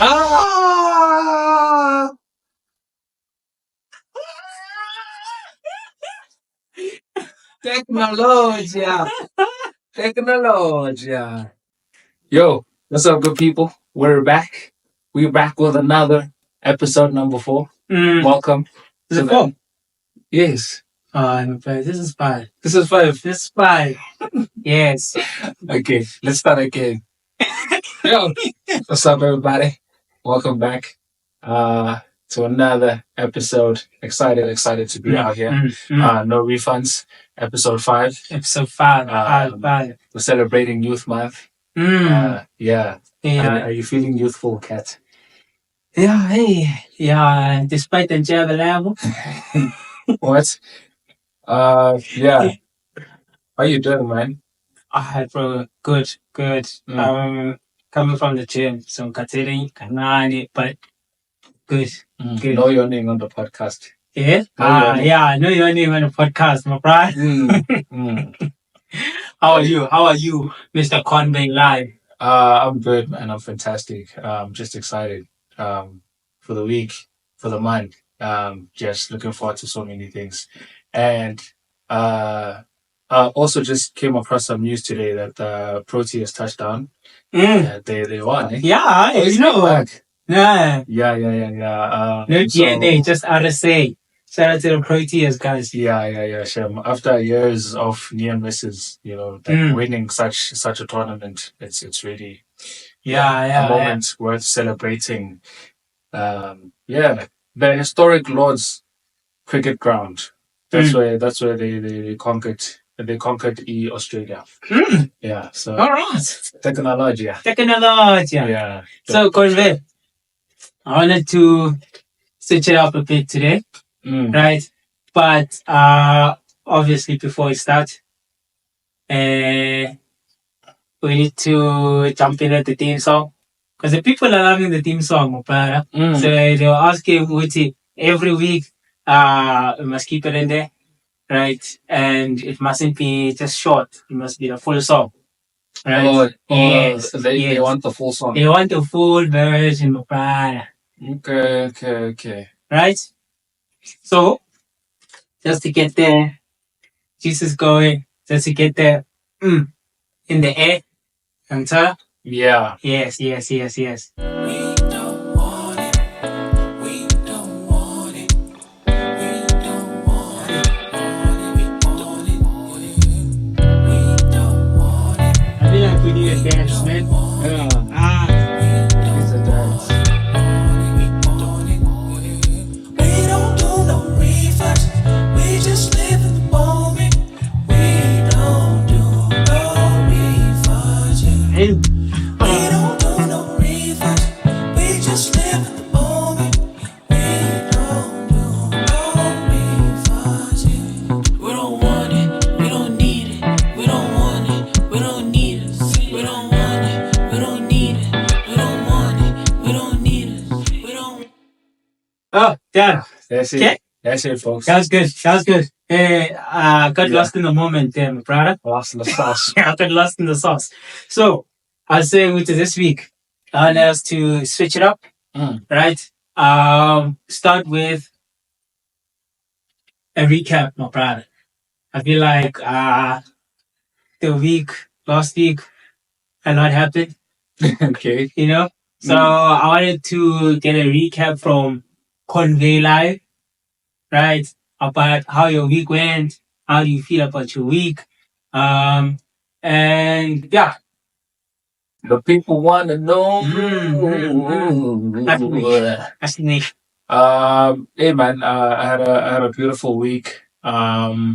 Ah! Tecnologia. Tecnologia. Yo, what's up, good people? We're back. We're back with another episode number 4. Welcome. Is it 4? Yes. This is 5. This is 5. This is 5. Yes. Okay, let's start again. Yo, what's up, everybody? Welcome back to another episode. Excited to be out here. No Refunds, episode 5. Episode 5. We're celebrating Youth Month. Yeah. Are you feeling youthful, Kat? Yeah, hey. Yeah, despite the jab level. What? Yeah. How you doing, man? Bro, good. Coming from the gym, so considering Kanani, but good. Good. Know your name on the podcast. Yeah? I know your name on the podcast, my brother. How are you, Mr. Conway Live? I'm good, man. I'm fantastic. Just excited for the week, for the month. Just looking forward to so many things. And also just came across some news today that the Proteas touched down. They won. Eh? Yeah, you know. Yeah. No DNA, just RSA. Shout out to the Proteas, guys. Yeah. Sure. After years of near misses, winning such a tournament, it's really a moment worth celebrating. The historic Lords cricket ground. That's where they conquered. They conquered Australia. Yeah. So. All right. Technology. Yeah. So Conway, I wanted to switch it up a bit today. Right? But obviously before we start, we need to jump in at the theme song. Because the people are loving the theme song, my brother. So they were asking Wuti every week, we must keep it in there. Right? And it mustn't be just short. It must be the full song. Right? Yes. They want the full song. They want the full version, my brother. Okay. Right? So, just to get there, Jesus going, just to get there, in the air, enter. Yeah. Yes. We don't want it. We don't want it. We don't want it. We want it. We don't want it. I feel like we need a dance, man. It's a dance. We don't do no refunds. We just live in the moment. We don't do no refunds. Hey. We don't do no refunds. We just live in the moment. We don't do no refunds. We don't want it. We don't need it. We don't want it. We don't need it. We don't want it. We don't need it. We don't want it. We don't need it. We don't. Oh, yeah. That's it. Okay. That's it, folks. That was good. Hey, got lost in the moment there, my brother. Lost in the sauce. I got lost in the sauce. So, I was saying with this week, I want us to switch it up, right? Start with a recap, my brother. I feel like last week, a lot happened, Okay. So I wanted to get a recap from Convey Live, right? About how your week went, how do you feel about your week, and yeah. The people want to know. That's nice. Hey man, I had a beautiful week. Got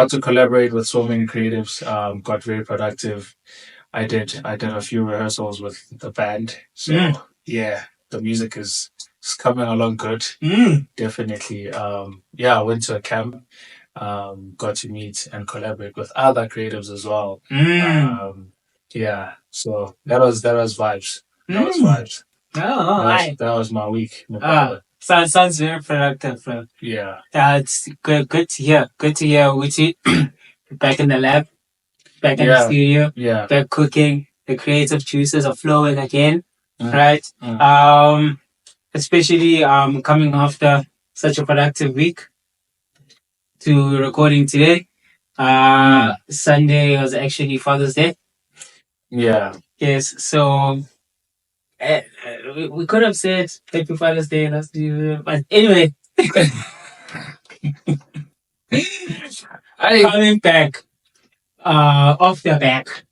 to collaborate with so many creatives. Got very productive. I did a few rehearsals with the band. So yeah, the music is coming along good. Definitely. I went to a camp. Got to meet and collaborate with other creatives as well. So that was vibes. That was vibes. Oh, that was my week. sounds very productive, bro. Yeah. That's good to hear. Good to hear Uchi back in the lab, back in the studio, Yeah. back cooking, the creative juices are flowing again, right? Especially coming after such a productive week to recording today. Sunday was actually Father's Day. Yeah. Yes, so we could have said Happy Father's Day last year, but anyway. Coming back off the back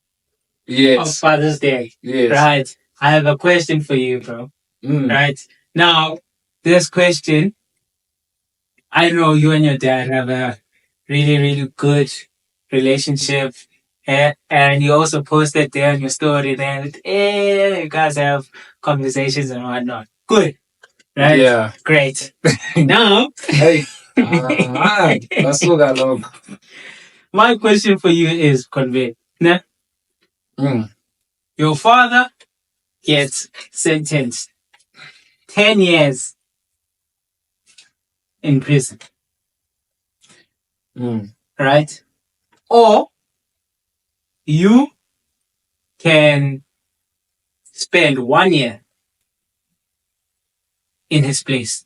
of Father's Day. Yes. Right. I have a question for you, bro. Right. Now, this question, I know you and your dad have a really, really good relationship. And you also posted there on your story that you guys have conversations and whatnot. Good. Right? Yeah. Great. Now, hey. My question for you is, Convey. Nah? Your father gets sentenced 10 years in prison. Right? Or you can spend 1 year in his place.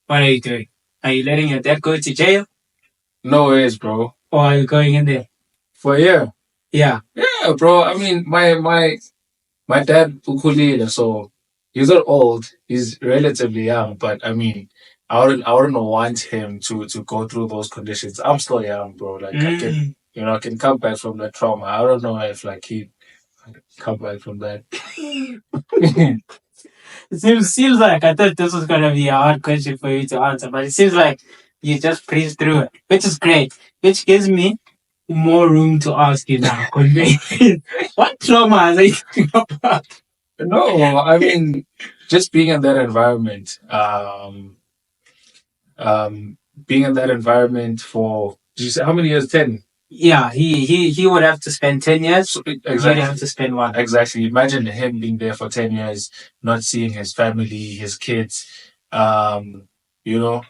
What are you doing? Are you letting your dad go to jail? No ways, bro. Or are you going in there? For a year? Yeah. Yeah, bro. I mean, my dad ukulele, so he's not old. He's relatively young, but I mean, I wouldn't want him to go through those conditions. I'm still young, bro. Like I can come back from that trauma. I don't know if like he come back from that. It seems like I thought this was gonna be a hard question for you to answer, but it seems like you just breezed through it, which is great. Which gives me more room to ask you now. What trauma are you talking about? No, I mean just being in that environment. Being in that environment for, did you say how many years? 10. Yeah, he would have to spend 10 years. So, exactly. You'd have to spend 1. Exactly. Imagine him being there for 10 years, not seeing his family, his kids. I mean,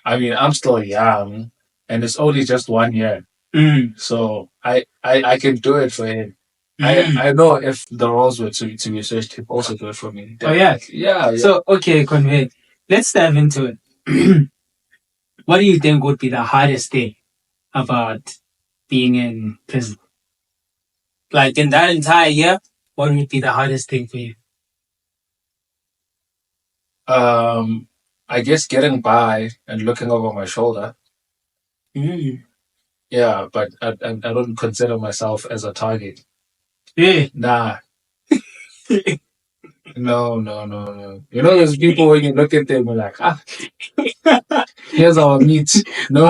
I'm still young, and it's only just 1 year. So I can do it for him. I know if the roles were to be switched, he'd also do it for me. Oh, yeah? Yeah. So, okay, Convey, let's dive into it. What do you think would be the hardest thing about being in prison? Like in that entire year, what would be the hardest thing for you? I guess getting by and looking over my shoulder. Yeah, but I don't consider myself as a target. Yeah. Nah. No. You know, there's people when you look at them, you're like, here's our meat. No.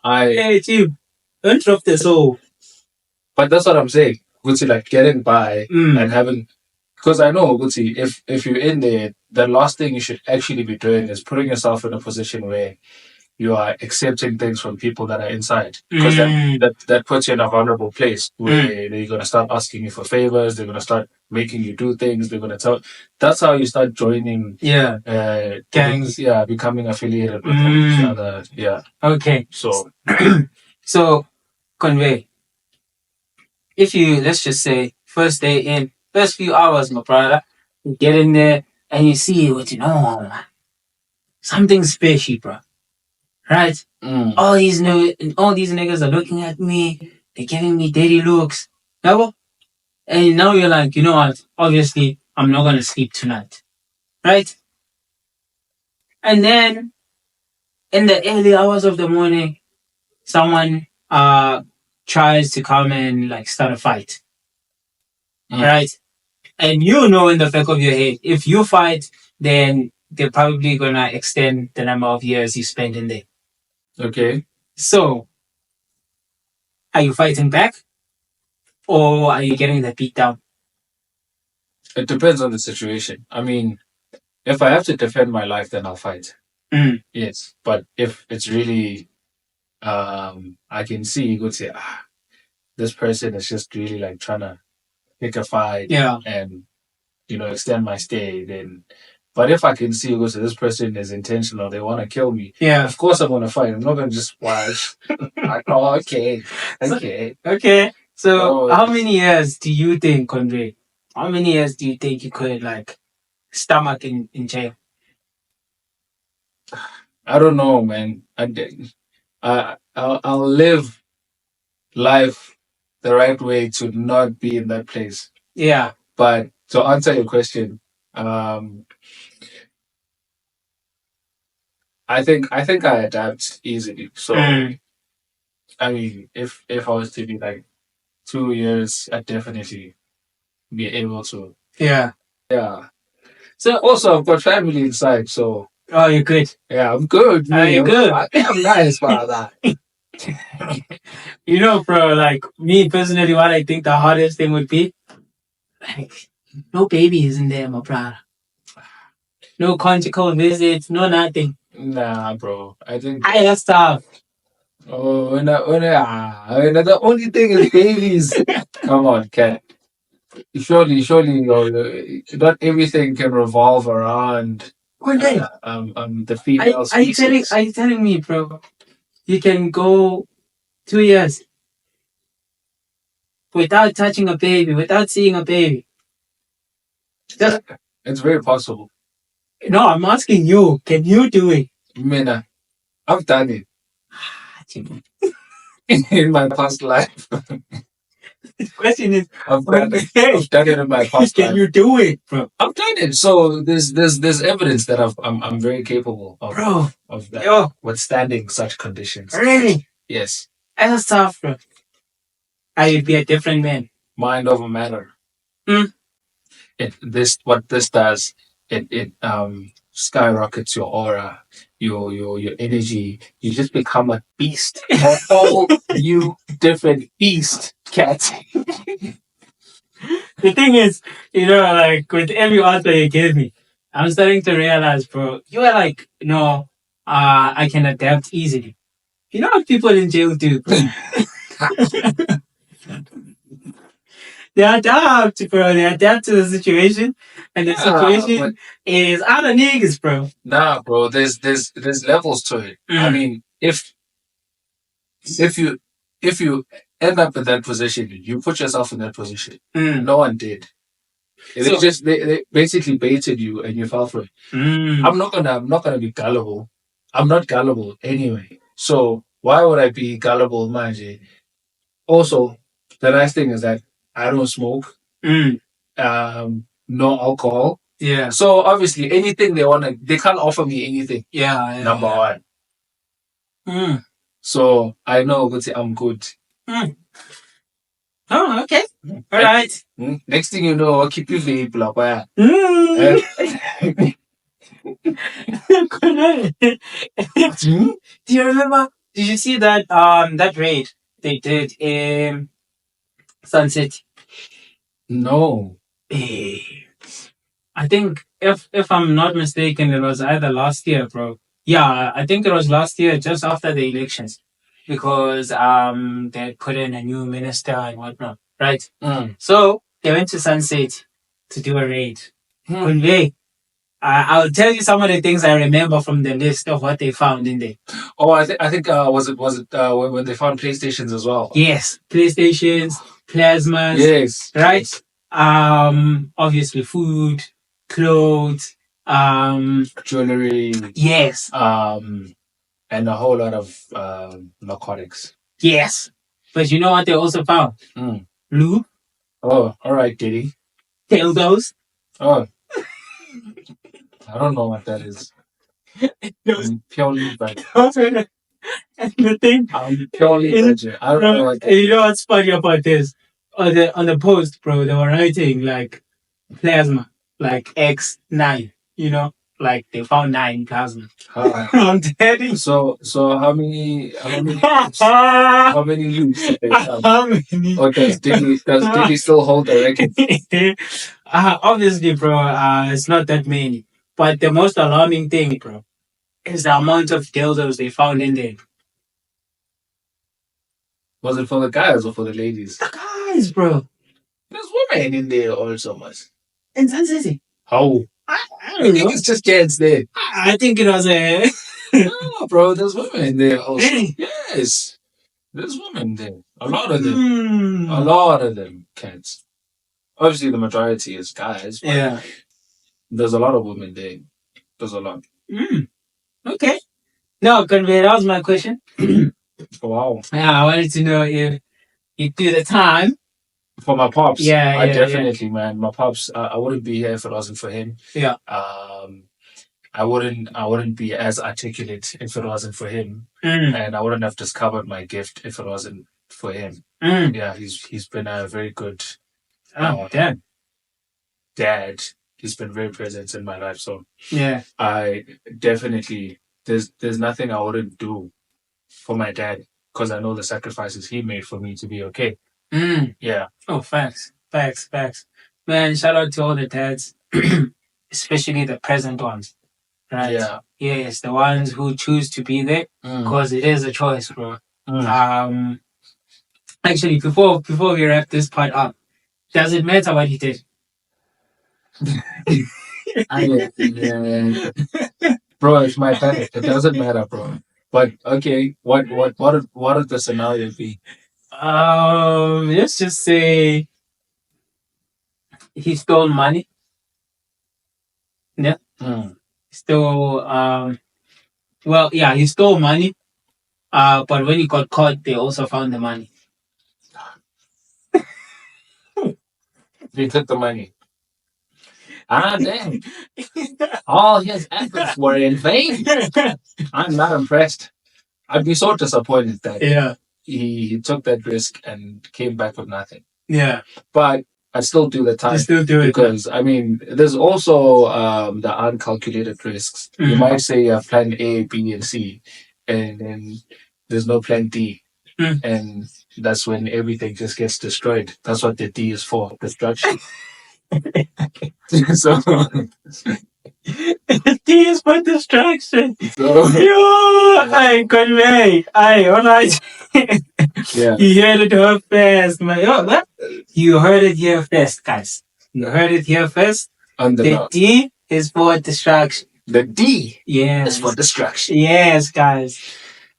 Hey, Jim, don't drop the soul. But that's what I'm saying. Gucci, like getting by and having, because I know, Gucci, if you're in there, the last thing you should actually be doing is putting yourself in a position where you are accepting things from people that are inside, because that puts you in a vulnerable place where they're going to start asking you for favors, they're going to start making you do things, they're going to tell. That's how you start joining gangs, becoming affiliated with each other. Yeah. Okay. So Convey, if you, let's just say, first day in, first few hours, my brother, you get in there and you see what you know, something special, bro. Right? All these niggas are looking at me. They're giving me dirty looks. And now you're like, you know what? Obviously, I'm not going to sleep tonight. Right? And then, in the early hours of the morning, someone tries to come and like start a fight. Right? And you know in the back of your head, if you fight, then they're probably going to extend the number of years you spend in there. Okay. So, are you fighting back? Or are you getting the beat down? It depends on the situation. I mean, if I have to defend my life, then I'll fight. Yes. But if it's really, I can see, you could say, this person is just really like trying to pick a fight and, extend my stay, then. But if I can see, you could say, this person is intentional, they want to kill me. Yeah. Of course I'm going to fight. I'm not going to just watch. Like, okay. So, how many years do you think, Conway? How many years do you think you could like stomach in jail? I don't know, man. I'll live life the right way to not be in that place. Yeah. But to answer your question, I think I adapt easily. So I mean, if I was to be like 2 years, I'd definitely be able to. Yeah. Yeah. So also I've got family inside, so oh, you're good. Yeah, I'm good. Oh, you're good. I'm nice about that. You know, bro, like me personally, what I think the hardest thing would be, like, no babies in there, my brother. No conjugal visits, no nothing. Nah, bro. I think that's tough. Oh, the only thing is babies. Come on, cat. Surely, not everything can revolve around the female species. Are you telling me, bro? You can go 2 years without touching a baby, without seeing a baby. It's very possible. No, I'm asking you. Can you do it? Mina, I've done it in my past life. The question is, I've done it in my past life. Can you do it, bro? I've done it. So there's evidence that I'm very capable of that, withstanding such conditions. Really? Yes. That's tough, bro. I would be a different man. Mind over matter. What this does, it skyrockets your aura, your energy. You just become a beast, a whole new different beast, cat. The thing is, like with every answer you gave me, I'm starting to realize, bro, you are like, I can adapt easily. You know what people in jail do? They adapt, bro. They adapt to the situation, and the situation is other niggas, bro. Nah, bro. There's levels to it. I mean, if you end up in that position, you put yourself in that position. No one did. They basically baited you, and you fell for it. I'm not gonna be gullible. I'm not gullible anyway. So why would I be gullible, Manje? Also, the nice thing is that I don't smoke. No alcohol. Yeah. So obviously, anything they can't offer me anything. Yeah. Number one. So I know I'm good. Oh, okay. All right. Next thing you know, I'll keep you vape, Do you remember? Did you see that raid they did in Sunset? No. I think if I'm not mistaken, it was either last year, bro. Yeah, I think it was last year, just after the elections, because they put in a new minister and whatnot, right? So they went to Sunset to do a raid. Convey. I'll tell you some of the things I remember from the list of what they found in there. Oh, I think was it when they found PlayStations as well? Yes, PlayStations, plasmas. Yes, right. Yes. Obviously food, clothes, jewelry. Yes. And a whole lot of narcotics. Yes, but you know what they also found? Lube. Oh, all right, Diddy. Dildos. Oh. I don't know what that is. I'm purely veg. And the thing, I'm purely veg. I don't know what that is. You know what's funny about this? On the post, bro, they were writing like plasma, like X9. Like they found 9 plasma. I'm telling you. So how many how many loops did they have? How many? Or does Diddy still hold the record? Obviously, bro, it's not that many. But the most alarming thing, bro, is the amount of dildos they found in there. Was it for the guys or for the ladies? The guys, bro. There's women in there also, much. In Sun City. How? I don't know. It's just kids there. I think it was a... No, bro, there's women in there also. Really? Yes. There's women there. A lot of them. A lot of them cats. Obviously, the majority is guys. But yeah. There's a lot of women there. There's a lot. Okay. No, Convey, that was my question. Wow. Yeah, I wanted to know if you do the time. For my pops, I definitely, man. My pops, I wouldn't be here if it wasn't for him. Yeah. I wouldn't be as articulate if it wasn't for him, and I wouldn't have discovered my gift if it wasn't for him. Yeah, he's been a very good dad. He's been very present in my life. So yeah, I definitely there's nothing I wouldn't do for my dad because I know the sacrifices he made for me to be okay. Yeah. Oh, facts. Man, shout out to all the dads, especially the present ones. Right. Yeah. Yes, the ones who choose to be there because it is a choice, bro. Actually, before we wrap this part up, does it matter what he did? Bro, it's my panic. It doesn't matter, bro. But okay, what would the scenario be? Let's just say he stole money. Yeah. Stole well, yeah, he stole money. But when he got caught, they also found the money. They took the money. Ah, damn. All his efforts were in vain. I'm not impressed. I'd be so disappointed that he took that risk and came back with nothing. Yeah. But I still do the time. You still do it. Because, I mean, there's also the uncalculated risks. You might say you have plan A, B, and C, and then there's no plan D. And that's when everything just gets destroyed. That's what the D is for, destruction. So D is for destruction. So, I convey. All right. Yeah. You heard it here first. You heard it here first, guys. You heard it here first. The D is for destruction. The D is for destruction. Yes, guys.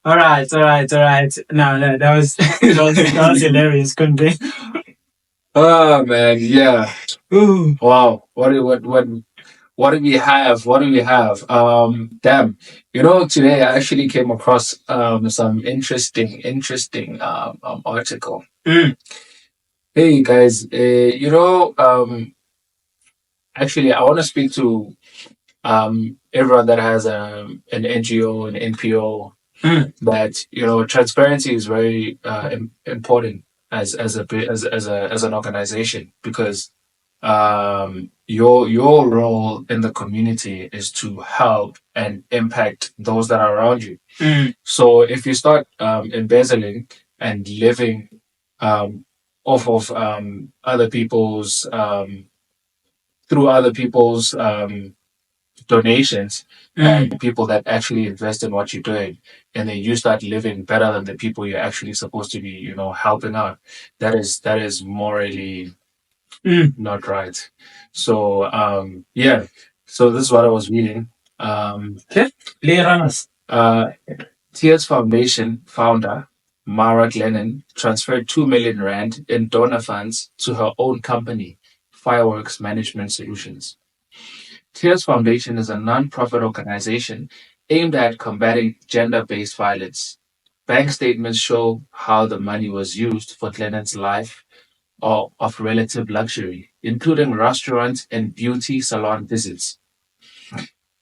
All right. No, that was that was hilarious, convey. Oh man, yeah. Ooh. Wow. What do we have? Damn. Today I actually came across some interesting article. Hey guys, actually I want to speak to everyone that has an NGO, an NPO. That transparency is very important as an organization because your role in the community is to help and impact those that are around you. So if you start embezzling and living off of other people's through other people's donations and people that actually invest in what you're doing, and then you start living better than the people you're actually supposed to be, helping out. That is morally not right. So yeah. So this is what I was reading. Okay, lay on us. Tears Foundation founder Mara Glennon transferred 2 million rand in donor funds to her own company, Fireworks Management Solutions. Tears Foundation is a non-profit organization aimed at combating gender-based violence. Bank statements show how the money was used for Glennon's life of relative luxury, including restaurant and beauty salon visits.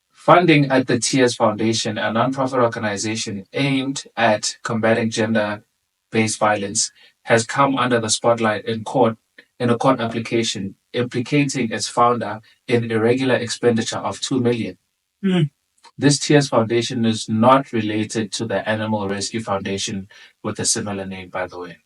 Funding at the Tears Foundation, a non-profit organization aimed at combating gender-based violence, has come under the spotlight in a court application implicating its founder in irregular expenditure of 2 million. This Tears Foundation is not related to the Animal Rescue Foundation with a similar name, by the way.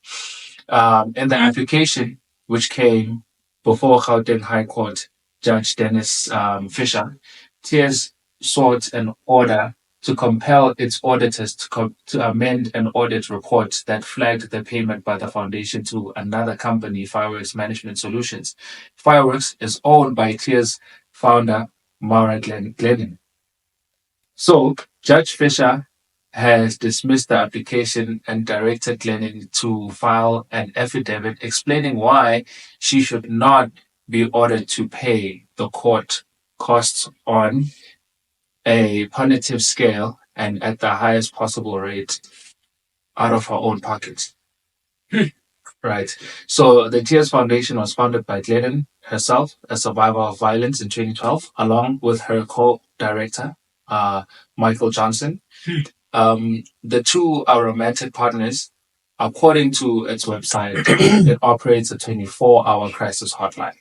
In the application, which came before Gauteng High Court Judge Dennis Fisher, Tears sought an order to compel its auditors to amend an audit report that flagged the payment by the foundation to another company, Fireworks Management Solutions. Fireworks is owned by Tears founder Mara Glennon. So Judge Fisher has dismissed the application and directed Glennon to file an affidavit explaining why she should not be ordered to pay the court costs on a punitive scale and at the highest possible rate out of her own pocket. Right. So the Tears Foundation was founded by Glennon herself, a survivor of violence in 2012, along with her co-director, Michael Johnson. The two are romantic partners. According to its website, it operates a 24-hour crisis hotline.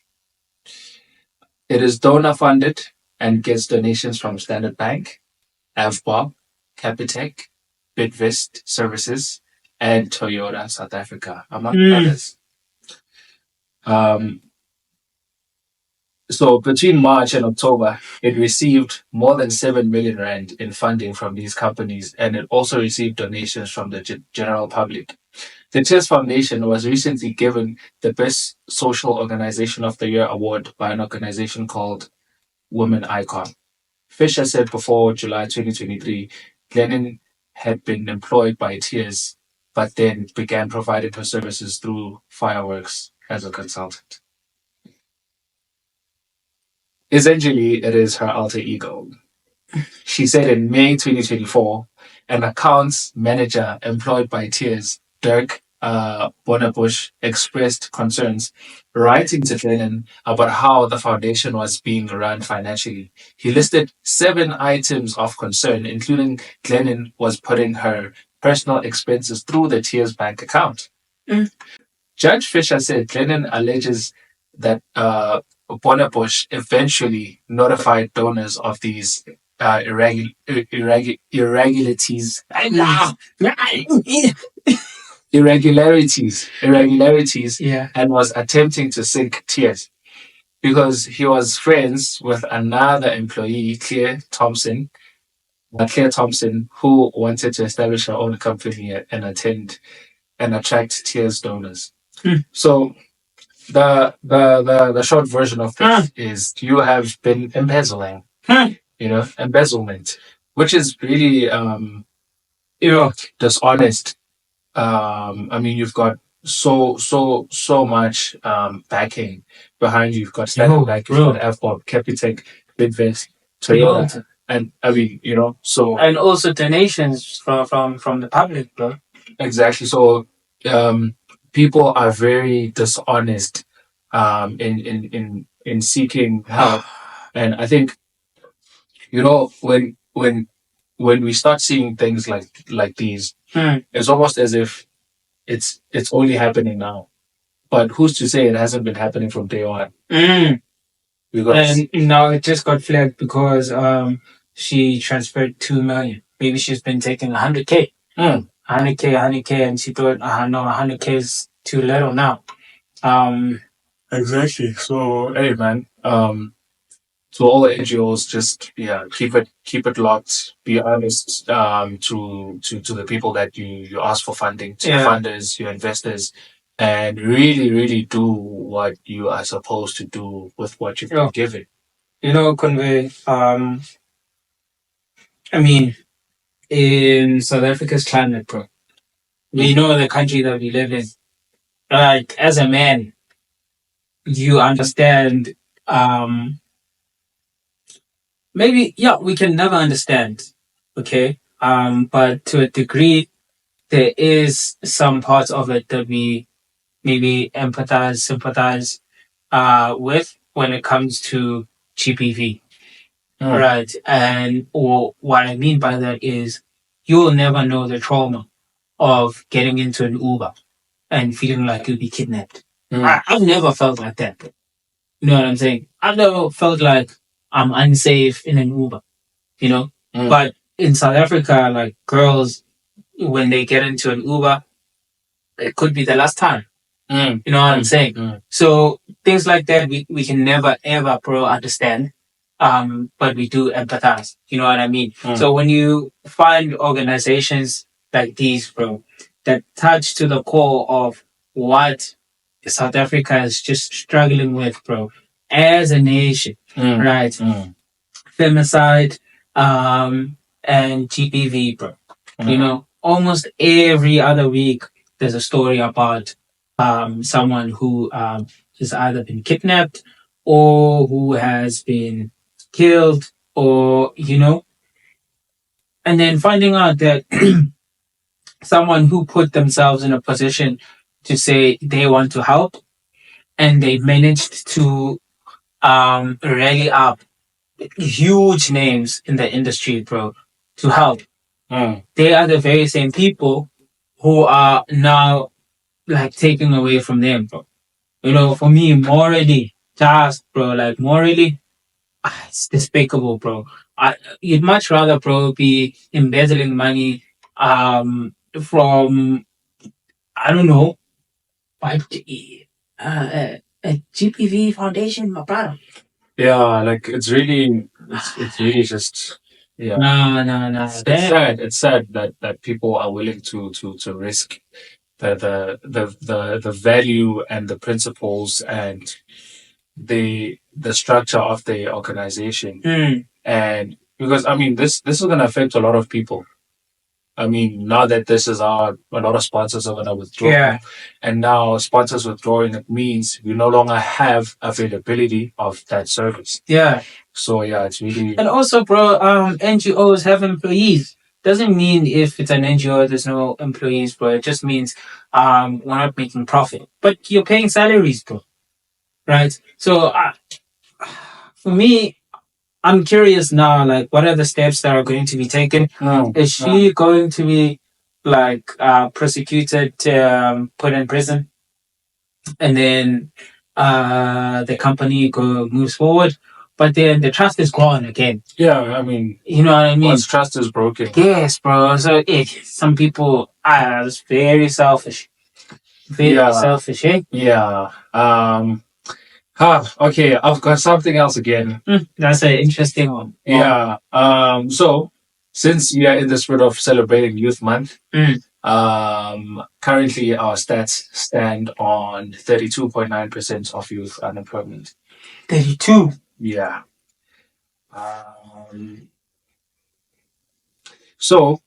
It is donor funded and gets donations from Standard Bank, Avbob, Capitec, Bidvest Services, and Toyota South Africa, among others. So between March and October, it received more than 7 million rand in funding from these companies, and it also received donations from the general public. The Tears Foundation was recently given the Best Social Organization of the Year award by an organization called Women Icon. Fisher said before July 2023, Glennon had been employed by Tears, but then began providing her services through Fireworks as a consultant. Essentially, it is her alter ego. She said in May 2024, an accounts manager employed by Tears, Dirk Bonnebush, expressed concerns, writing to Glennon about how the foundation was being run financially. He listed 7 items of concern, including Glennon was putting her personal expenses through the Tears bank account. Judge Fisher said Glennon alleges that Bonnebush eventually notified donors of these irregularities, and was attempting to sink Tears because he was friends with another employee, Claire Thompson, who wanted to establish her own company and attract Tears donors. So the short version of this is you have been embezzling, embezzlement, which is really dishonest. I mean, you've got so much backing behind you. You've got Standard Bank, you've got Avbob, Capitec, Bidvest, Toyota, and I mean, and also donations from the public, bro. Exactly. So people are very dishonest in seeking help, and I think when we start seeing things like these, it's almost as if it's only happening now. But who's to say it hasn't been happening from day one? Because and now it just got flagged because she transferred 2 million. Maybe she's been taking 100K. 100K, and she thought, no, 100K is too little now. Exactly. So, hey, man. So all the NGOs, just keep it locked. Be honest to the people that you ask for funding, to your funders, your investors, and really, really do what you are supposed to do with what you've been given. Convey. I mean, in South Africa's climate, bro, we know the country that we live in. Like, as a man, you understand. Maybe, we can never understand, okay? But to a degree, there is some parts of it that we maybe empathize, sympathize with when it comes to GPV. Right. And what I mean by that is you'll never know the trauma of getting into an Uber and feeling like you'll be kidnapped. I've never felt like that. You know what I'm saying? I've never felt like I'm unsafe in an Uber, But in South Africa, like, girls, when they get into an Uber, it could be the last time. You know what I'm saying? So things like that, we can never, ever, bro, understand. But we do empathize. You know what I mean? So when you find organizations like these, bro, that touch to the core of what South Africa is just struggling with, bro, as a nation, right? Femicide, and GBV, bro. You know, almost every other week there's a story about someone who has either been kidnapped or who has been killed, or and then finding out that someone who put themselves in a position to say they want to help, and they managed to rally up huge names in the industry, bro, to help. They are the very same people who are now like taking away from them, bro. For me, morally, just bro, like morally, it's despicable, bro. You'd much rather, bro, be embezzling money from, I don't know, a GPV foundation, my brother. Yeah, like it's really just No. It's sad. It's sad that people are willing to risk the value and the principles and the structure of the organization. And because I mean this is gonna affect a lot of people. I mean, now that this is a lot of sponsors are gonna withdraw, and now sponsors withdrawing, it means we no longer have availability of that service. Yeah. So yeah, it's really. And also, bro, NGOs have employees. Doesn't mean if it's an NGO there's no employees, bro. It just means we're not making profit, but you're paying salaries, bro. Right? So for me, I'm curious now, like, what are the steps that are going to be taken? Is she going to be like prosecuted, put in prison, and then the company moves forward? But then the trust is gone again. Yeah, I mean, you know what I mean. Once trust is broken. Yes, bro. So some people are very selfish. Very selfish, eh? Yeah. Okay, I've got something else again. That's an interesting one. Yeah. So since we are in the spirit of celebrating Youth Month, currently our stats stand on 32.9% of youth unemployment. 32. Yeah. So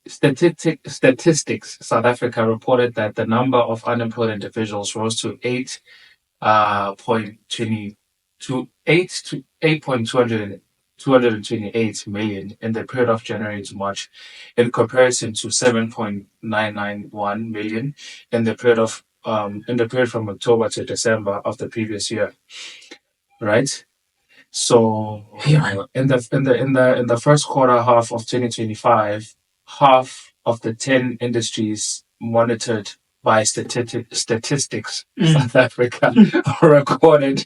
statistics South Africa reported that the number of unemployed individuals rose to 8.228 million in the period of January to March, in comparison to 7.991 million in the period from October to December of the previous year. Right? So in the first quarter half of 2025, half of the 10 industries monitored by statistics South Africa recorded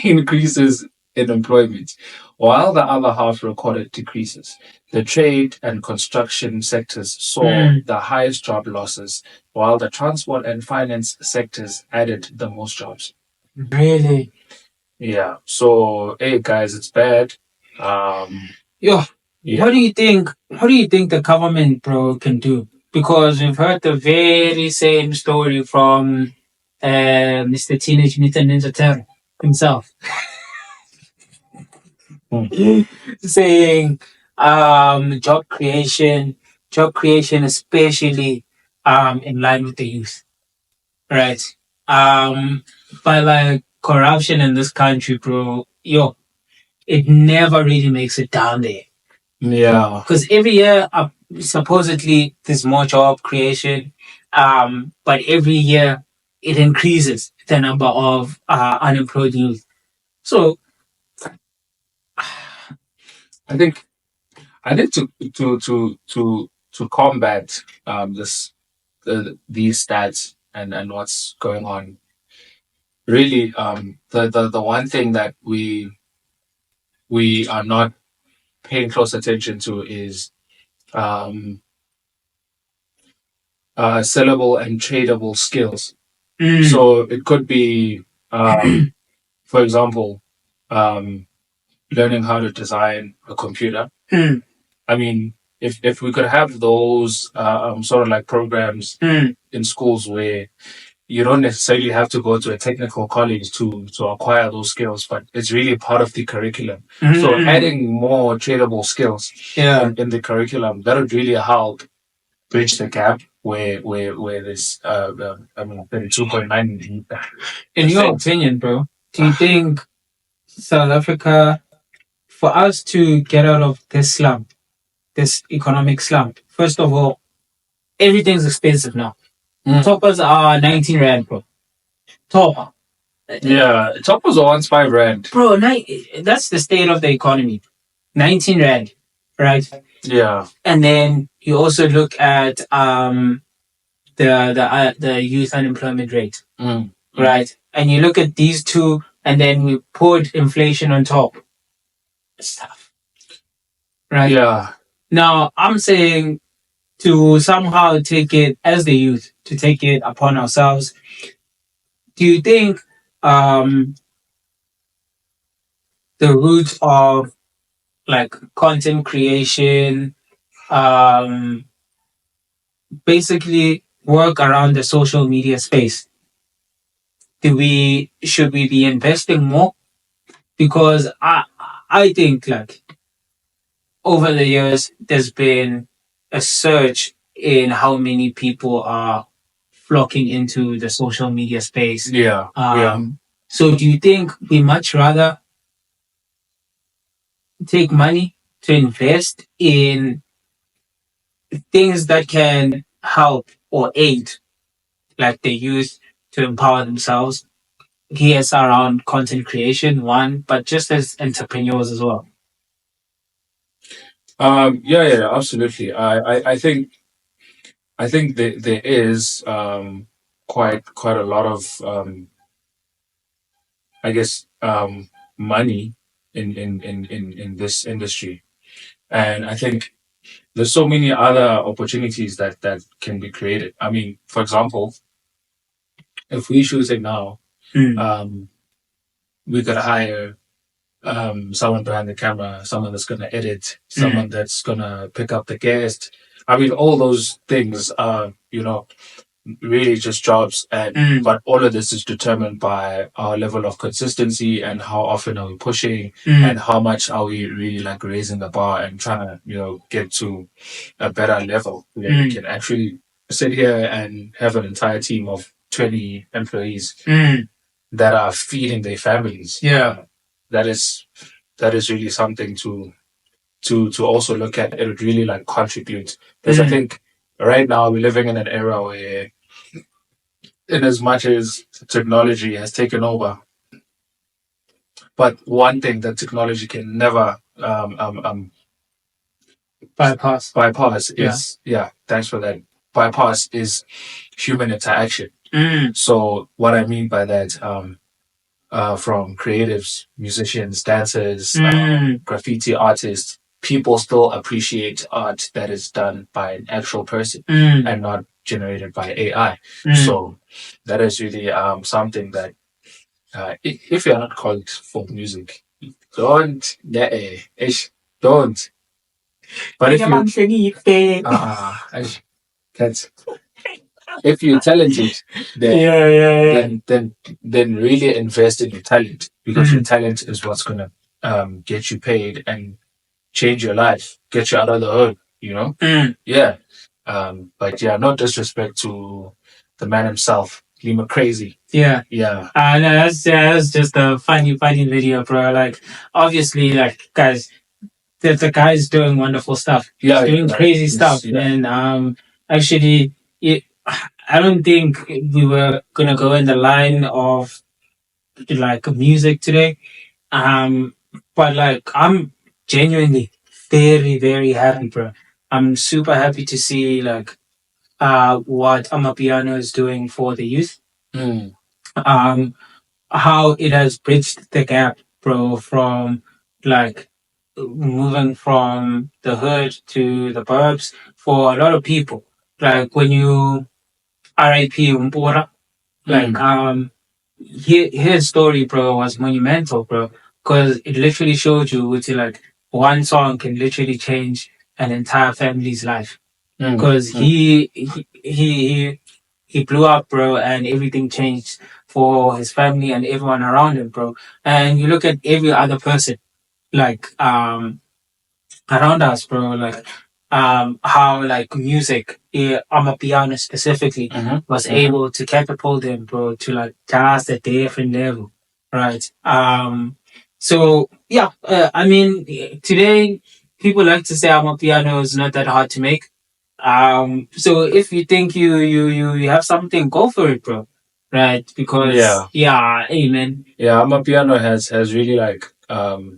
increases in employment, while the other half recorded decreases. The trade and construction sectors saw the highest job losses, while the transport and finance sectors added the most jobs. Really? Yeah. So, hey guys, it's bad. What do you think? What do you think the government, bro, can do? Because we've heard the very same story from Mr. Teenage Mutant Ninja Turtle himself, saying job creation, especially in line with the youth, right? But like corruption in this country, bro, it never really makes it down there. Yeah. Because every year, supposedly, there's more job creation, but every year it increases the number of unemployed youth. So, I think to combat these stats and what's going on, really, the one thing that we are not paying close attention to is sellable and tradable skills. So it could be, for example, learning how to design a computer. I mean, if we could have those sort of like programs in schools where you don't necessarily have to go to a technical college to acquire those skills, but it's really part of the curriculum. So adding more tradable skills in the curriculum, that would really help bridge the gap where there's 32.9. In your opinion, bro, do you think South Africa, for us to get out of this slump, this economic slump, first of all, everything's expensive now. Toppers are 19 rand, bro. Top. Yeah, toppers are once 5 rand. Bro, that's the state of the economy. 19 rand, right? Yeah. And then you also look at the youth unemployment rate, right? And you look at these two, and then we put inflation on top. It's tough, right? Yeah. Now I'm saying to somehow take it as the youth, to take it upon ourselves. Do you think the root of like content creation, basically work around the social media space? Should we be investing more? Because I think like over the years there's been a surge in how many people are flocking into the social media space. Yeah. So do you think we much rather take money to invest in things that can help or aid like the youth to empower themselves? Yes, around content creation, one, but just as entrepreneurs as well. Yeah, absolutely. I think there is quite a lot of I guess money in this industry, and I think there's so many other opportunities that can be created. I mean, for example, if we choose it now, we could hire someone behind the camera, someone that's going to edit, someone that's going to pick up the guest. I mean, all those things are, really just jobs. And but all of this is determined by our level of consistency and how often are we pushing and how much are we really like raising the bar and trying to, get to a better level where we can actually sit here and have an entire team of 20 employees that are feeding their families. Yeah. That is really something to also look at. It would really like contribute. Because I think right now we're living in an era where, in as much as technology has taken over, but one thing that technology can never bypass is thanks for that. Bypass is human interaction. So what I mean by that, from creatives, musicians, dancers, graffiti artists, people still appreciate art that is done by an actual person and not generated by AI. So that is really something that if you're not called folk music, don't. Don't. But if you're talented, then really invest in your talent, because your talent is what's gonna get you paid and change your life, get you out of the hood, Yeah. But yeah, no disrespect to the man himself. Lima crazy. Yeah. Yeah. No, that's just a funny video, bro. Like, obviously, like, guys, the guy's doing wonderful stuff. Yeah. He's doing crazy stuff. Yeah. And actually, I don't think we were gonna go in the line of like music today. But like, I'm genuinely very, very happy, bro. I'm super happy to see like what Amapiano is doing for the youth. How it has bridged the gap, bro, from like moving from the hood to the burbs for a lot of people. Like when you RIP Umpura, like his story, bro, was monumental, bro, because it literally showed you which like one song can literally change an entire family's life. Because he he blew up, bro, and everything changed for his family and everyone around him, bro. And you look at every other person, like, around us, bro, like, how, like, music, Amapiano specifically, was able to catapult them, bro, to, like, just a different level, right? So, yeah, I mean, today, people like to say Amapiano is not that hard to make. So if you think you have something, go for it, bro. Right? Because amen. Yeah, Amapiano has really like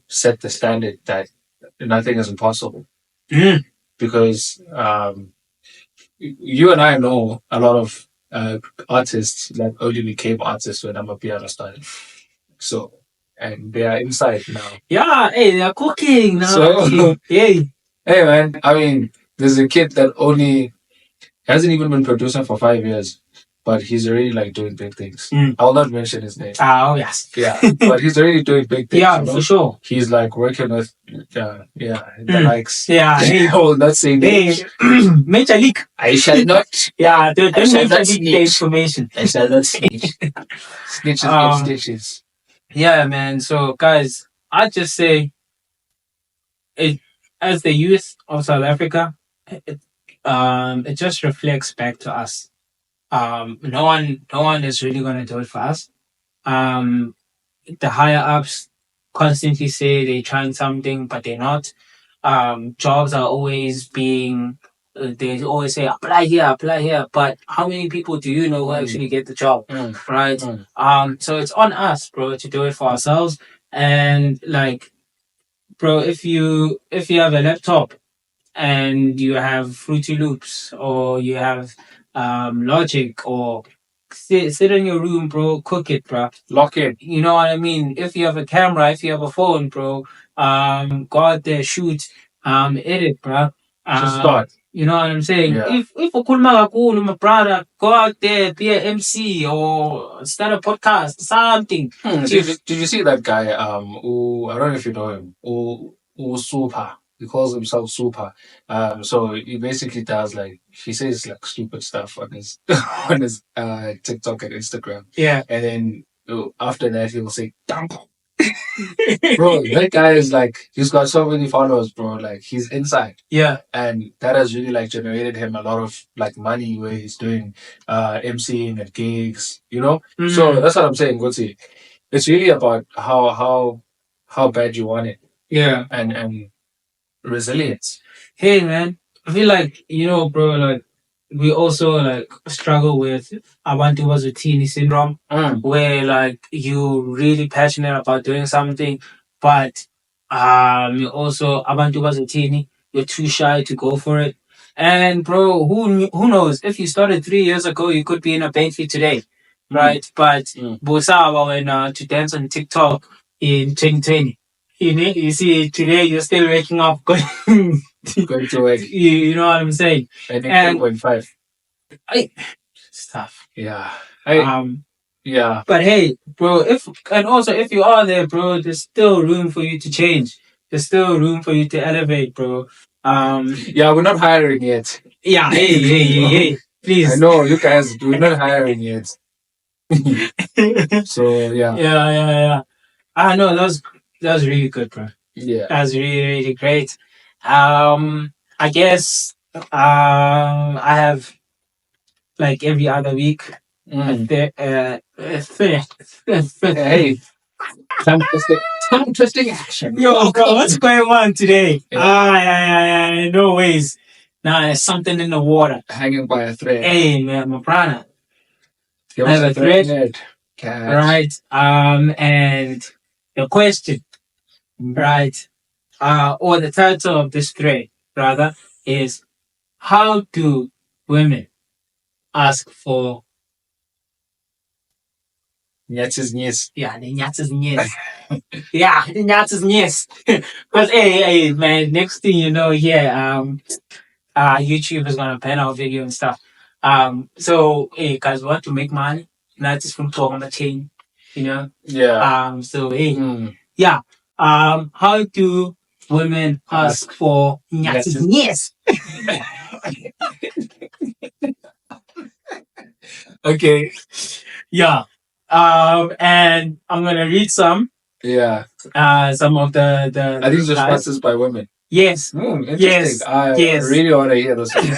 set the standard that nothing is impossible. Because you and I know a lot of artists that only became artists when Amapiano started. So, and they are inside now. Yeah, hey, they're cooking now. So, hey, man, I mean, there's a kid that only hasn't even been producing for 5 years, but he's already like doing big things. I will not mention his name. Oh, yes. Yeah, but he's already doing big things. Yeah, for sure. He's like working with, the likes. Yeah, hey. I will not say names. Major League. I shall not. Yeah, don't Major League the information. I shall not snitch. Snitches get stitches. Yeah, man. So, guys, I just say, as the youth of South Africa, it just reflects back to us. No one is really going to do it for us. The higher ups constantly say they're trying something, but they're not. Jobs are always being, they always say apply here, but how many people do you know who actually get the job, right? So it's on us, bro, to do it for ourselves. And like, bro, if you have a laptop and you have Fruity Loops or you have Logic, or sit in your room, bro, cook it, bro. Lock it. You know what I mean? If you have a camera, if you have a phone, bro, go out there, shoot, edit, bro. Just start. You know what I'm saying? Yeah. If ukhuluma kakhulu, my brother, go out there, be an MC or start a podcast, something. Did you see that guy? Who, I don't know if you know him. Who Super. He calls himself Super. So he basically does like, he says like stupid stuff on his on his TikTok and Instagram. Yeah. And then after that he'll say dump. Bro, that guy is like, he's got so many followers, bro. Like, he's inside. Yeah. And that has really like generated him a lot of like money where he's doing MCing at gigs, you know? So that's what I'm saying, Gotsi. It's really about how bad you want it. Yeah. And resilience. Hey, man, I feel like, bro, like, we also like struggle with abantu bazotini syndrome, where like you're really passionate about doing something, but you also abantu bazotini, you're too shy to go for it. And bro, who knows? If you started 3 years ago, you could be in a Bentley today, right? But Bosawa when to dance on TikTok in 2020. You see, today you're still waking up going to work. You know what I'm saying? And 3.5. Stuff. Yeah. Yeah. But hey, bro, if you are there, bro, there's still room for you to change. There's still room for you to elevate, bro. Yeah, we're not hiring yet. Yeah, hey, please. I know you guys, we're not hiring yet. So yeah. Yeah. I know that was really good, bro. Yeah. That was really, really great. I guess I have, like every other week, hey, tongue twisting action. Yo, bro, what's going on today? Yeah. No ways. Nah, there's something in the water. Hanging by a thread. Hey, man, my brother. I have a thread. Right. And the question, right, or the title of this thread, rather, is how do women ask for Nyis? Yeah, the Nyis. Yeah, the Nyis. Because hey, man, next thing you know, YouTube is gonna ban our video and stuff. So hey, guys, we want to make money, not just from talking on the chain, you know. Yeah. So hey, yeah. How do women ask for Nyis? Okay. Yeah. And I'm gonna read some. Yeah. Some of the. Are these guys. responses by women? Yes. Interesting. Yes. I Yes. really want to hear this one.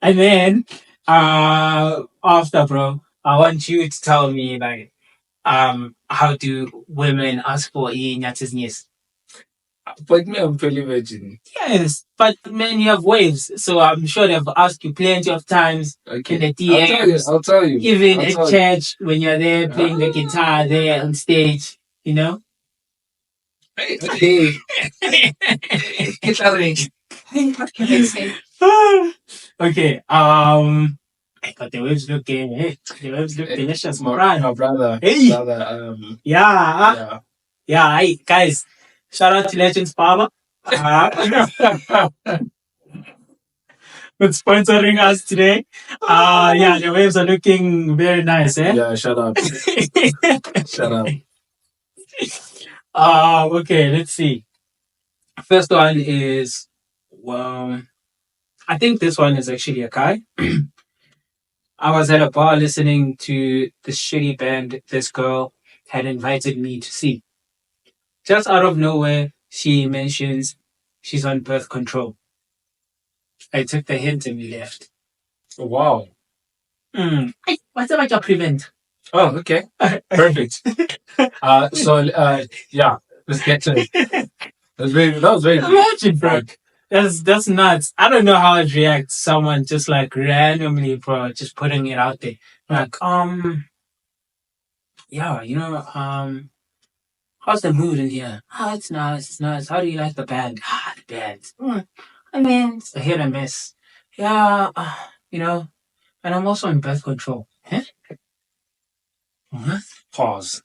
And then after, bro, I want you to tell me like how do women ask for Nyathis Nyis? But me, I'm fairly virgin. Yes, but man, you have waves, so I'm sure they've asked you plenty of times in the DMs. I'll tell you. Even at church when you're there playing the guitar there on stage, you know. Hey, guitar range. Hey, what can I say? Okay. But the waves look hey, the waves look delicious, my brother. Hey. Brother. Yeah. Yeah. Hey, guys. Shout out to Legends Power. With sponsoring us today. Yeah, the waves are looking very nice, eh? Yeah, shut up. Shut up. Okay, let's see. First one is, well, I think this one is actually a guy. I was at a bar listening to this shitty band this girl had invited me to see. Just out of nowhere, she mentions she's on birth control. I took the hint and we left. Wow. Hey, what's about your prevent? Oh, okay. Perfect. Yeah, let's get to it. That was very Imagine, bro. That's nuts. I don't know how I'd react. Someone just like randomly, bro, just putting it out there. Like, yeah, how's the mood in here? Oh, it's nice, it's nice. How do you like the band? The band. I mean, it's a hit and miss. Yeah, and I'm also on birth control. Huh? What? pause.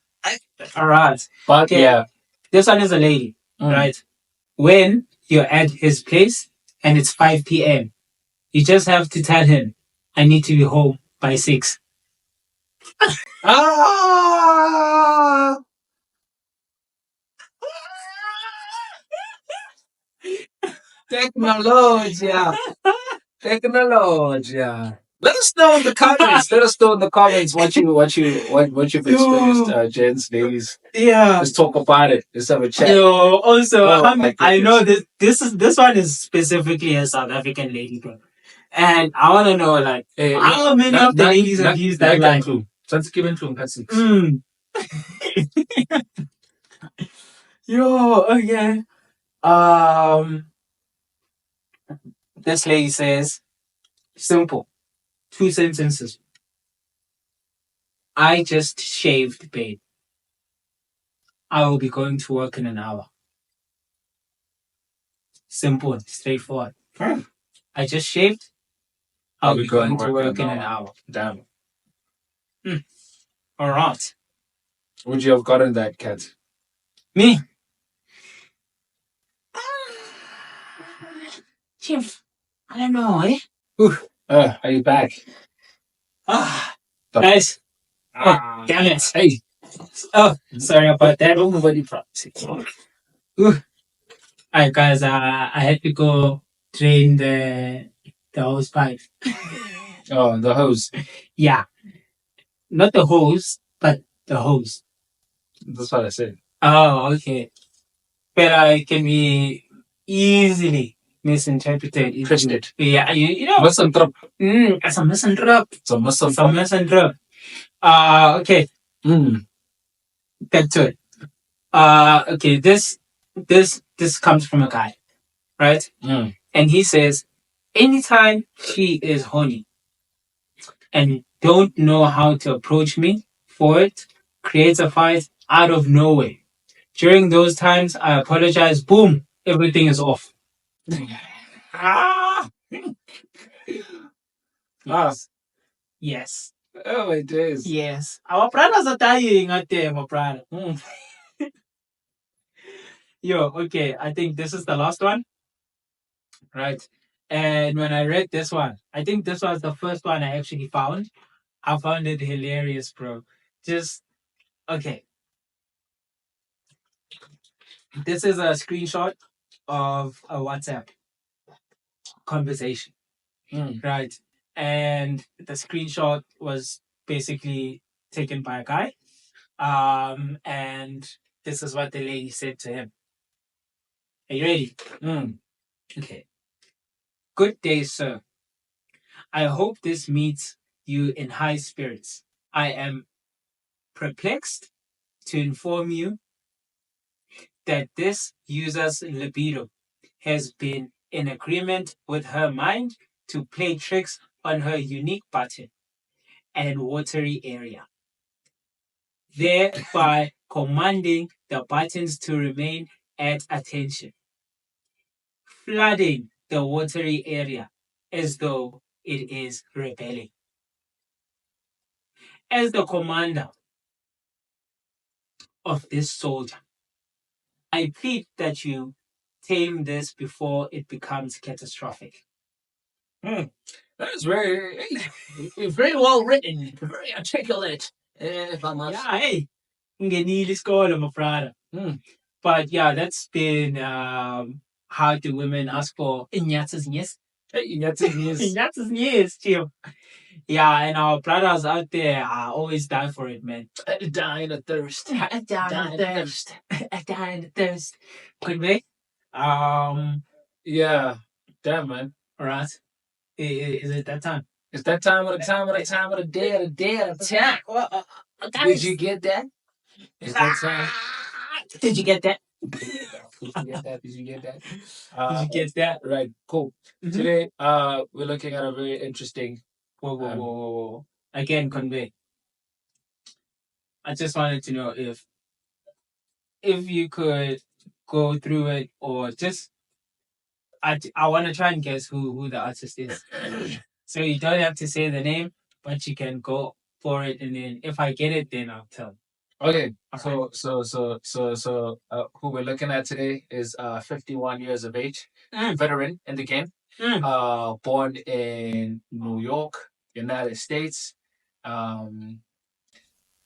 All right. But Okay. yeah, This one is a lady, right? When you're at his place and it's 5 p.m., you just have to tell him, I need to be home by 6. Technologia. Technologia. Let us know in the comments. Let us know in the comments what you've experienced, gents, ladies. Yeah. Let's talk about it. Let's have a chat. Yo, also, my I know goodness. this one is specifically a South African lady, bro. And I want to know, like, how many of the ladies have used that line? Yo, okay. This lady says, simple, 2 sentences. I just shaved, babe. I will be going to work in an hour. Simple, straightforward. I just shaved. I'll be going to work in an hour. Damn. All right. Would you have gotten that, cat? Me? Chief, I don't know, eh? Are you back? Guys. Oh, damn it. Hey. Oh, sorry about that. Nobody proxy. Alright, guys. I had to go drain the hose pipe. Oh, the hose. Yeah, not the hose, but the hose. That's what I said. Oh, okay. But it can be easily misinterpreted. Twisted. Yeah, you know. Misanthrope. It's a misanthrope. It's a It's a misanthrope. misanthrope. Okay. Back to it. Okay. This comes from a guy, right? And he says, anytime she is horny and don't know how to approach me for it, creates a fight out of nowhere. During those times, I apologize. Boom, everything is off. Yes. Oh my days. Yes. Our brothers are dying out there, my brother. Yo, okay. I think this is the last one. Right. And when I read this one, I think this was the first one I actually found. I found it hilarious, bro. Just, okay. This is a screenshot of a WhatsApp conversation. Right. and the screenshot was basically taken by a guy. And this is what the lady said to him. Are you ready? Okay. Good day, sir. I hope this meets you in high spirits. I am perplexed to inform you that this user's libido has been in agreement with her mind to play tricks on her unique button and watery area, thereby commanding the buttons to remain at attention, flooding the watery area as though it is rebelling. As the commander of this soldier, I plead that you tame this before it becomes catastrophic. That's very well written, very articulate. If I must. Yeah, hey, ngenile isikole, my brother. But yeah, that's been how do women ask for Nyis? Hey, Nyis. Nyis, chill. Yeah, and our brothers out there always die for it, man. Die in the thirst. Die in the thirst. Could we? Yeah, damn, man. All right. Is it that time? It's that time of the day, of the time. Did you get that? Is that time? Did you get that? Did you get that? Did you get that? Did you get that? Right, cool. Today, we're looking at a very interesting. Whoa. Again, convey. I just wanted to know if you could go through it, or just I want to try and guess who the artist is. So you don't have to say the name, but you can go for it, and then if I get it, then I'll tell. Okay, so who we're looking at today is 51 years of age, veteran in the game, born in New York, United States.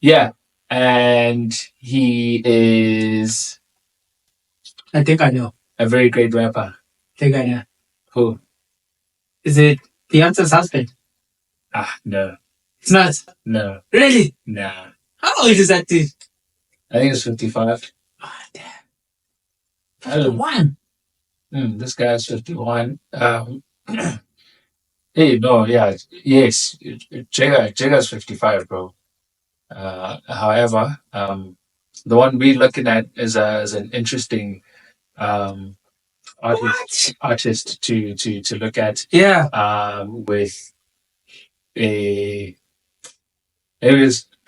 Yeah, and he is, I think I know. a very great rapper. I think I know. Who? Is it Beyonce's husband? No. It's not. No. Really? Nah. How old is that dude? I think it's 55. Oh, damn. 51. This guy's 51. Hey, no, yeah, yes, Jaga's 55, bro. However, the one we're looking at is an interesting artist to look at. Yeah. With maybe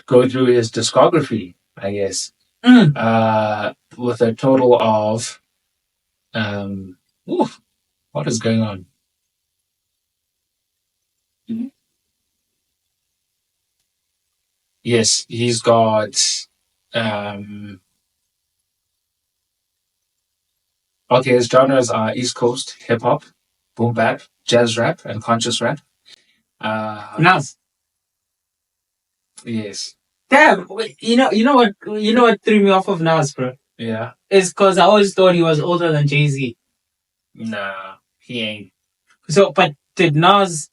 go through his discography, I guess. With a total of what is going on? Yes, he's got okay, his genres are East Coast hip hop, boom bap, jazz rap, and conscious rap. Nas. Yes. Damn. You know what threw me off of Nas, bro? Yeah. It's because I always thought he was older than Jay-Z. Nah, he ain't. So, but did Nas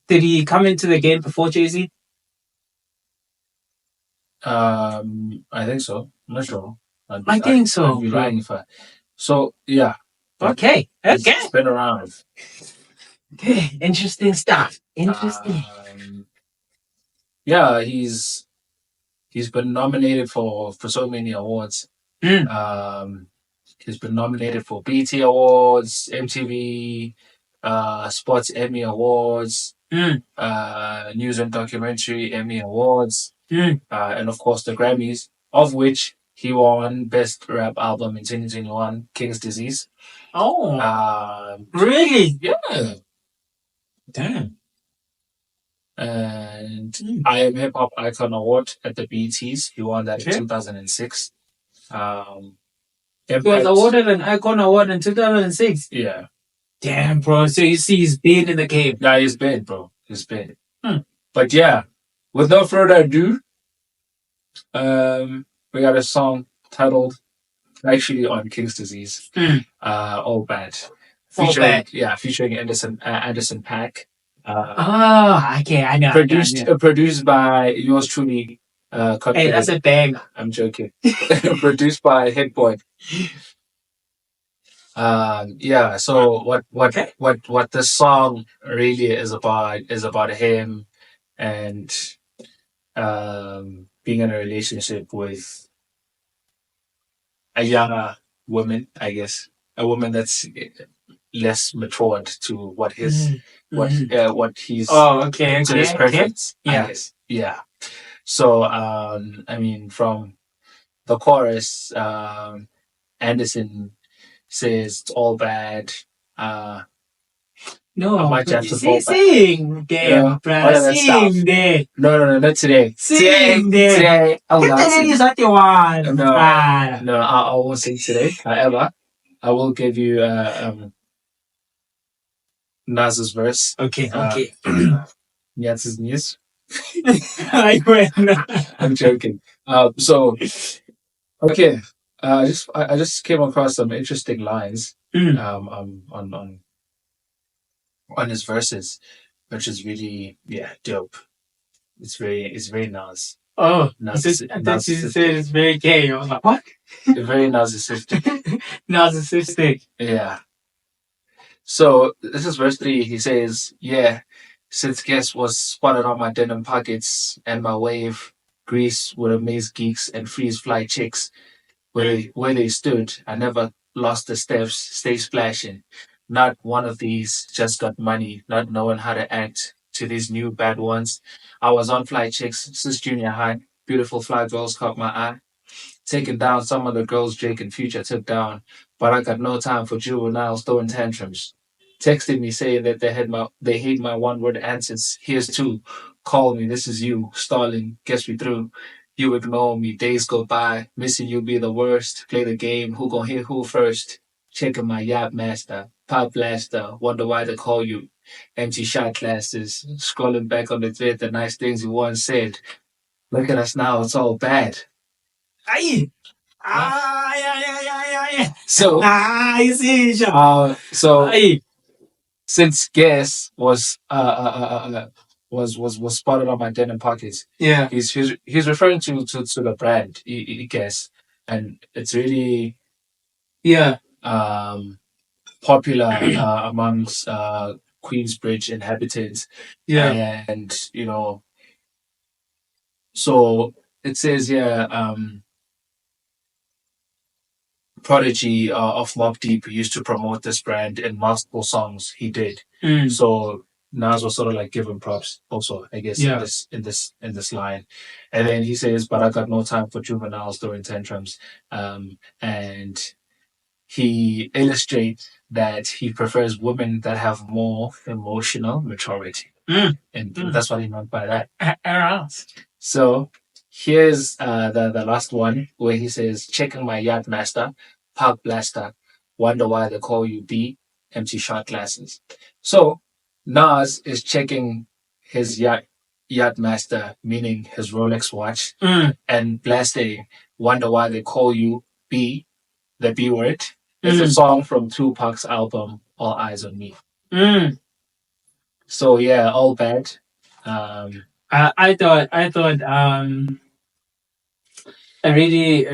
did he come into the game before Jay-Z? I think so. I'm not sure. I think so. I'd be lying if I. So yeah. Okay. It's been around. Okay. Interesting stuff. Interesting. Yeah, he's been nominated for so many awards. He's been nominated for BET Awards, MTV, Sports Emmy Awards, News and Documentary Emmy Awards, and of course the Grammys, of which he won Best Rap Album in 2021, King's Disease. Oh, really? Yeah. Damn. And I Am Hip Hop Icon Award at the BETs. He won that in 2006. He was awarded an Icon Award in 2006. Yeah. Damn, bro. So you see, he's been in the game. Yeah, he's been, bro. He's been. But yeah, with no further ado, we got a song titled, actually on King's Disease, All Bad. featuring Anderson .Paak. Okay, I know. Produced by yours truly. Hey, that's a bang. I'm joking. Produced by Hit Boy. So what the song really is about him and being in a relationship with a younger woman, I guess, a woman that's less matured to what he's to his preference. I guess. Yeah. So I mean, from the chorus, Anderson says it's all bad. No, I might have to fall back. sing there, brother. Sing there. No, not today. Sing there. Today, I will not sing. Is what you want. No, I won't sing today. However, I will give you Nas's verse. Okay. Nyathis Nyis. I win. I'm joking. So okay. I just came across some interesting lines on his verses, which is really dope. It's very Nas. Oh, I thought you said it's very gay. I was like, what? Very narcissistic. Narcissistic. Yeah. So this is verse 3. He says, "Yeah, since guess was spotted on my denim pockets and my wave grease would amaze geeks and freeze fly chicks where they stood. I never lost the steps, stay splashing. Not one of these just got money, not knowing how to act to these new bad ones. I was on fly chicks since junior high. Beautiful fly girls caught my eye. Taking down some of the girls Drake and Future took down, but I got no time for juveniles throwing tantrums. Texting me saying that they hate my one word answers. Here's two. Call me, this is you. Stalling, guess we through. You ignore me, days go by, missing you be the worst. Play the game, who gon' hit who first? Checking my yacht master, pop blaster, wonder why they call you. Empty shot glasses, scrolling back on the thread, the nice things you once said. Look at us now, it's all bad. Aye. So, you see, since Guess was spotted on my denim pockets, he's referring to the brand, Guess, and it's really popular amongst Queensbridge inhabitants. And so it says here, Prodigy of Mobb Deep used to promote this brand in multiple songs he did. So Nas was sort of like giving props also, I guess, in this line. And then he says, "But I got no time for juveniles throwing tantrums." And he illustrates that he prefers women that have more emotional maturity. And that's what he meant by that. So here's the last one where he says, "Checking my yacht master, park blaster, wonder why they call you B, empty shot glasses." So Nas is checking his yacht master, meaning his Rolex watch, and blasting, wonder why they call you B, the B word. It's a song from Tupac's album, All Eyes on Me. So yeah, all bad. I thought a really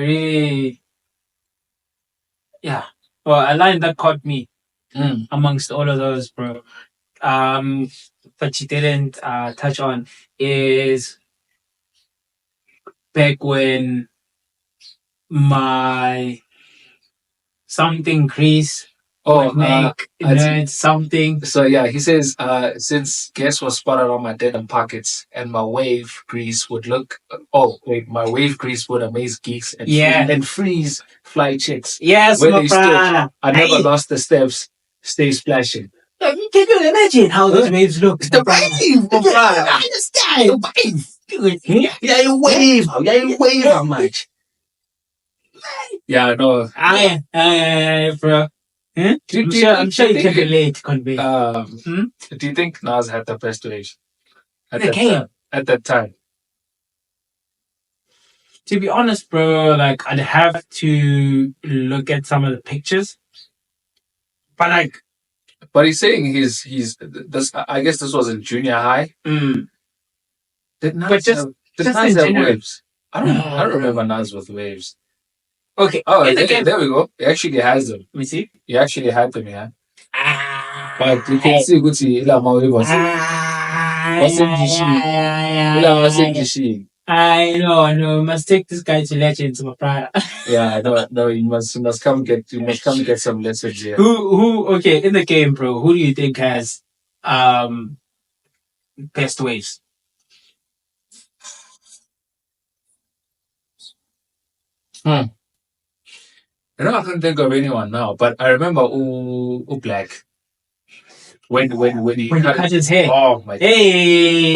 a line that caught me amongst all of those, bro. But you didn't touch on is back when my something grease would make nerds something. So yeah, he says, since Guess was spotted on my denim pockets and my wave grease would my wave grease would amaze geeks and freeze fly chicks. Yes, where they stood. I never lost the steps, stay splashing. Can you imagine how those waves look? The wave, bro. I understand. The wave. Yeah, you wave. Yeah, you wave how much? Yeah, no. Bro. I'm sure you can relate, Convey. Do you think Nas had the best wave at that time? To be honest, bro, like I'd have to look at some of the pictures, but like But he's saying he's this. I guess this was in junior high. Did Nas have waves? I don't remember Nas with waves. Okay. Oh, there we go. He actually has them. Let me see. He actually had them, yeah. But you can see Gucci Ilama was I know. Must take this guy to legends, my brother. Yeah, no. You must come get some lessons here. Who? Okay, in the game, bro. Who do you think has best waves? I can't think of anyone now, but I remember Black. When he cut his hair. Oh my days.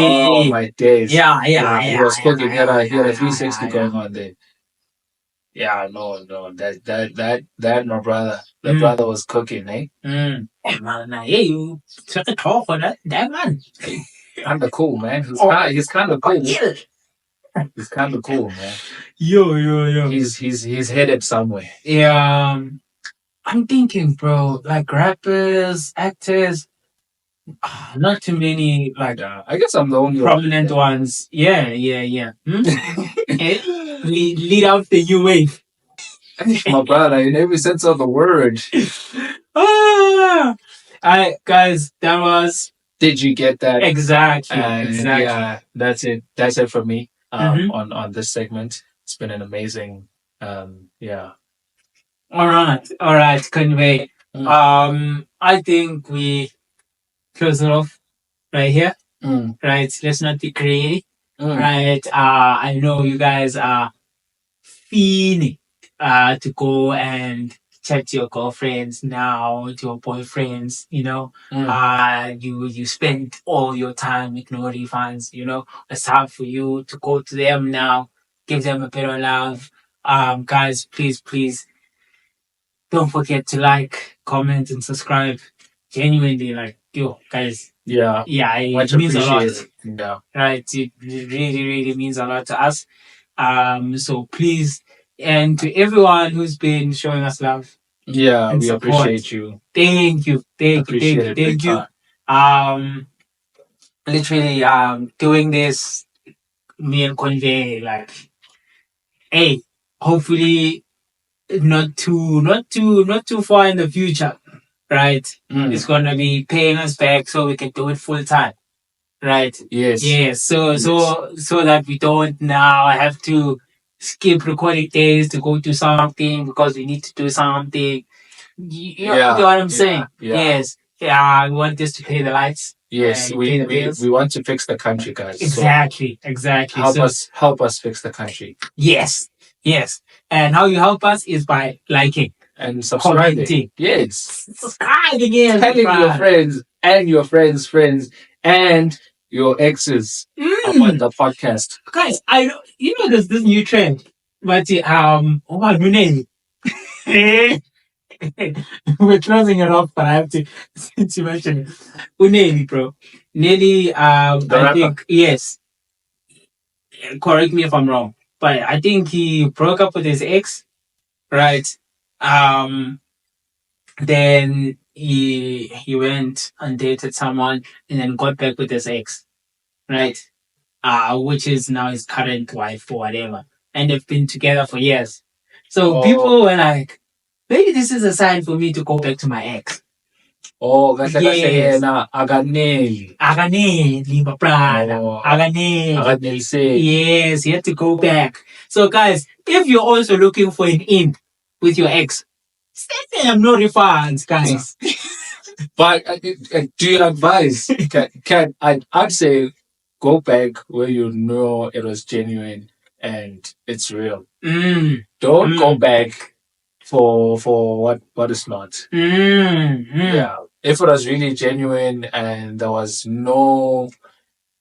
Yeah. He was cooking. He had a 360 going on there. Yeah, no. That my brother. The brother was cooking, eh? Hey man, you took a call for that man. Kinda cool, man. He's kinda cool. He's kinda cool, man. Yo. He's headed somewhere. Yeah. I'm thinking, bro, like rappers, actors, not too many, like, I guess I'm the only prominent ones. Yeah. Lead out the new wave. My brother, in every sense of the word. Guys, that was. Did you get that? Exactly. Yeah, that's it. That's it for me. On this segment, it's been an amazing. Yeah. All right, Conway. I think we close it off right here. Right, let's not be greedy. Right, I know you guys are feeling to go and chat to your girlfriends now, to your boyfriends. You spend all your time with no refunds. It's time for you to go to them now, give them a bit of love. Guys, please don't forget to like, comment, and subscribe. Genuinely, guys. Yeah, it means a lot. Yeah. Right, it really means a lot to us. So please, and to everyone who's been showing us love. Yeah, we appreciate you. Thank you. Literally, doing this, me and Convey, hey, hopefully not too far in the future, right? It's gonna be paying us back so we can do it full time, right? Yes. Yeah. So that we don't now have to skip recording days to go do something because we need to do something. You know what I'm saying? Yeah. Yes. Yeah. We want this to pay the lights. Yes, we want to fix the country, guys. Exactly. Help us fix the country. Yes. And how you help us is by liking and subscribing. Commenting. Yes. Subscribing. Yes. Telling your friends and your friends' friends and your exes about the podcast. Guys, there's this new trend. But we're closing it off, but I have to mention it. Uneli, bro. Nelly, I think, yes. Correct me if I'm wrong, but I think he broke up with his ex, right? Then he went and dated someone and then got back with his ex, right? Which is now his current wife or whatever. And they've been together for years. So people were like, maybe this is a sign for me to go back to my ex. Yes. Aganeli, my brother. Aganeli. Yes, you have to go back. So guys, if you're also looking for an in with your ex, send them no refunds, guys. But do you advise? I'd say go back where you know it was genuine and it's real. Don't go back for what is not. Yeah. If it was really genuine and there was no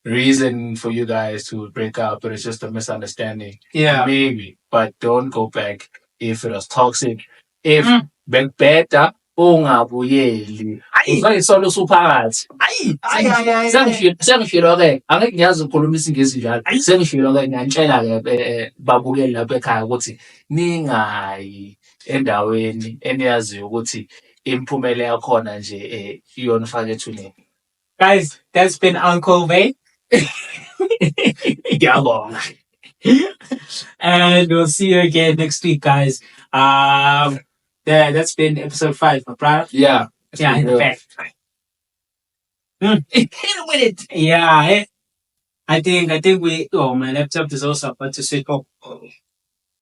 reason for you guys to break up, but it's just a misunderstanding. Yeah. Maybe. But don't go back if it was toxic. If better ungabuyeli uzayisolo usuphakathi sengifilo-ke angeke ngiyazi ukukhuluma isingisi njalo sengifilo-ke ngiyantshela-ke babukeli lapha ekhaya ukuthi ningayi endaweni eniyaziyo ukuthi Impumela yakhona nje iyona ufake ethuneni. Guys, that's been Uncle Vay. Ngiyabonga. And we'll see you again next week, guys. That's been episode 5, my brother. Yeah. Yeah, in the back. Hit him with it. Yeah, I think we. Oh, my laptop is also about to switch off.